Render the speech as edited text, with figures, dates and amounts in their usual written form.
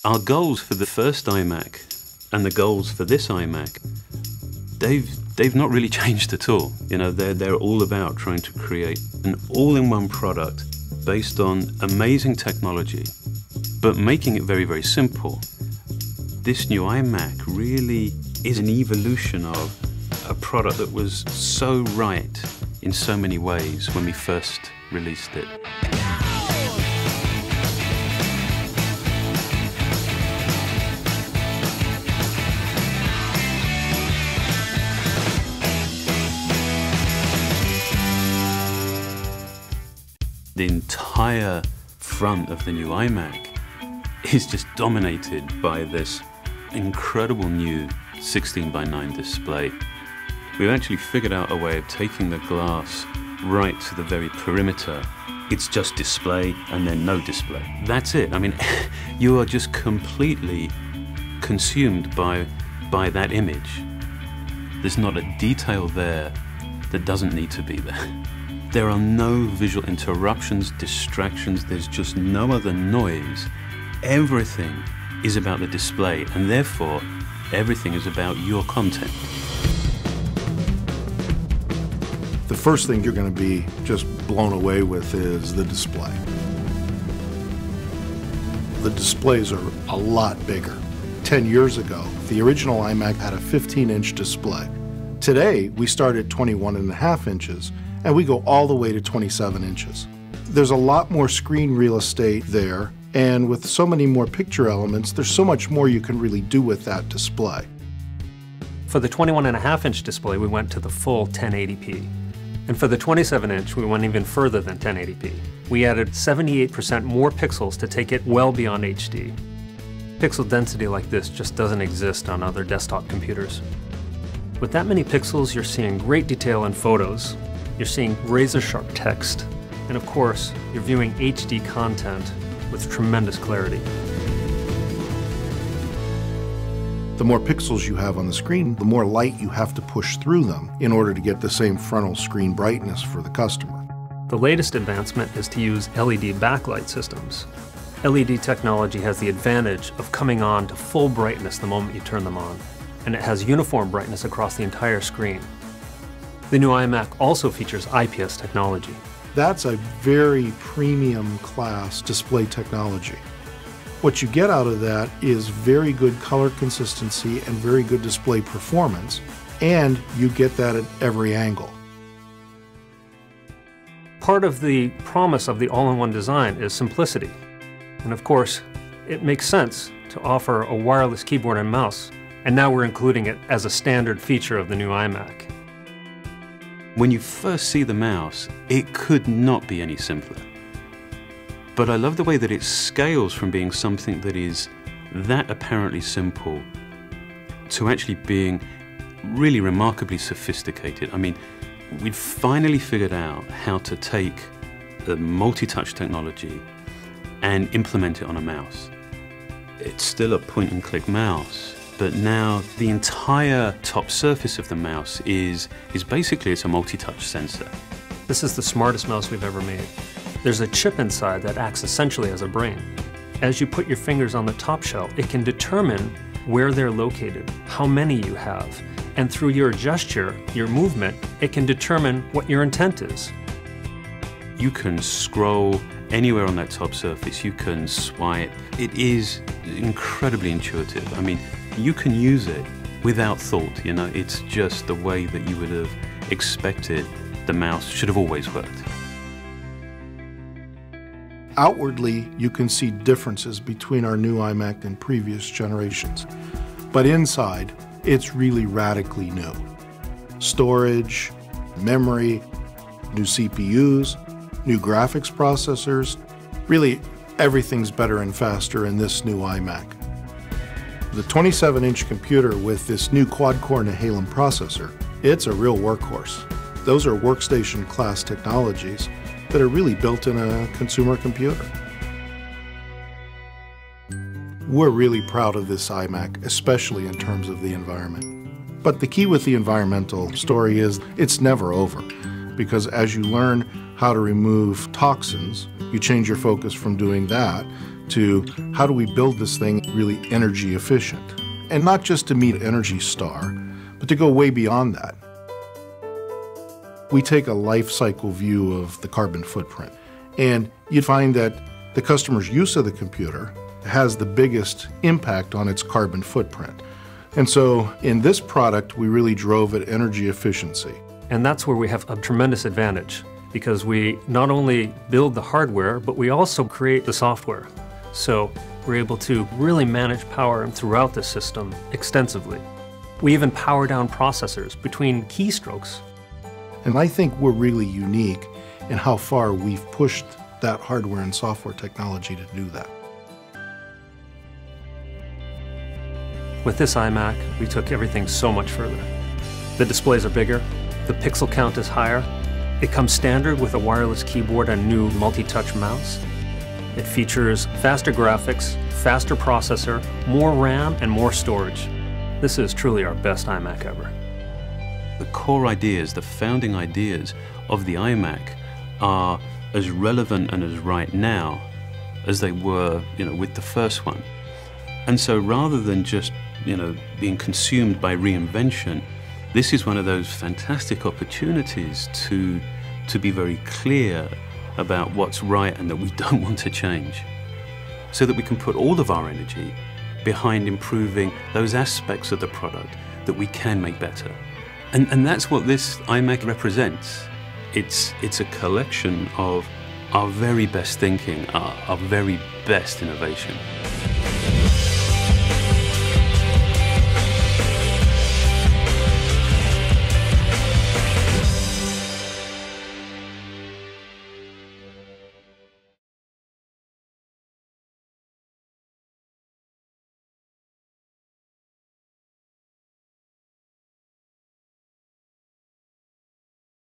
Our goals for the first iMac and the goals for this iMac, they've not really changed at all. You know, they're all about trying to create an all-in-one product based on amazing technology, but making it very, very simple. This new iMac really is an evolution of a product that was so right in so many ways when we first released it. The entire front of the new iMac is just dominated by this incredible new 16:9 display. We've actually figured out a way of taking the glass right to the very perimeter. It's just display and then no display. That's it. I mean, you are just completely consumed by that image. There's not a detail there that doesn't need to be there. There are no visual interruptions, distractions, there's just no other noise. Everything is about the display, and therefore, everything is about your content. The first thing you're going to be just blown away with is the display. The displays are a lot bigger. 10 years ago, the original iMac had a 15-inch display. Today, we start at 21.5 inches, and we go all the way to 27 inches. There's a lot more screen real estate there, and with so many more picture elements, there's so much more you can really do with that display. For the 21.5-inch display, we went to the full 1080p. And for the 27-inch, we went even further than 1080p. We added 78% more pixels to take it well beyond HD. Pixel density like this just doesn't exist on other desktop computers. With that many pixels, you're seeing great detail in photos. You're seeing razor-sharp text, and of course, you're viewing HD content with tremendous clarity. The more pixels you have on the screen, the more light you have to push through them in order to get the same frontal screen brightness for the customer. The latest advancement is to use LED backlight systems. LED technology has the advantage of coming on to full brightness the moment you turn them on, and it has uniform brightness across the entire screen. The new iMac also features IPS technology. That's a very premium class display technology. What you get out of that is very good color consistency and very good display performance, and you get that at every angle. Part of the promise of the all-in-one design is simplicity. And of course, it makes sense to offer a wireless keyboard and mouse, and now we're including it as a standard feature of the new iMac. When you first see the mouse, it could not be any simpler. But I love the way that it scales from being something that is that apparently simple to actually being really remarkably sophisticated. I mean, we've finally figured out how to take the multi-touch technology and implement it on a mouse. It's still a point-and-click mouse, but now the entire top surface of the mouse is basically it's a multi-touch sensor. This is the smartest mouse we've ever made. There's a chip inside that acts essentially as a brain. As you put your fingers on the top shell, it can determine where they're located, how many you have, and through your gesture, your movement, it can determine what your intent is. You can scroll anywhere on that top surface, you can swipe. It is incredibly intuitive. I mean, you can use it without thought, you know, it's just the way that you would have expected the mouse should have always worked. Outwardly, you can see differences between our new iMac and previous generations, but inside, it's really radically new. Storage, memory, new CPUs, new graphics processors, really everything's better and faster in this new iMac. The 27-inch computer with this new quad-core Nehalem processor, it's a real workhorse. Those are workstation class technologies that are really built in a consumer computer. We're really proud of this iMac, especially in terms of the environment. But the key with the environmental story is it's never over, because as you learn how to remove toxins. You change your focus from doing that to how do we build this thing really energy efficient? And not just to meet Energy Star, but to go way beyond that. We take a life cycle view of the carbon footprint, and you'd find that the customer's use of the computer has the biggest impact on its carbon footprint. And so in this product, we really drove at energy efficiency. And that's where we have a tremendous advantage, because we not only build the hardware, but we also create the software. So we're able to really manage power throughout the system extensively. We even power down processors between keystrokes. And I think we're really unique in how far we've pushed that hardware and software technology to do that. With this iMac, we took everything so much further. The displays are bigger, the pixel count is higher, it comes standard with a wireless keyboard and new multi-touch mouse. It features faster graphics, faster processor, more RAM, and more storage. This is truly our best iMac ever. The core ideas, the founding ideas of the iMac are as relevant and as right now as they were, with the first one. And so rather than just, being consumed by reinvention, this is one of those fantastic opportunities to be very clear about what's right and that we don't want to change, so that we can put all of our energy behind improving those aspects of the product that we can make better. And that's what this iMac represents. It's a collection of our very best thinking, our very best innovation.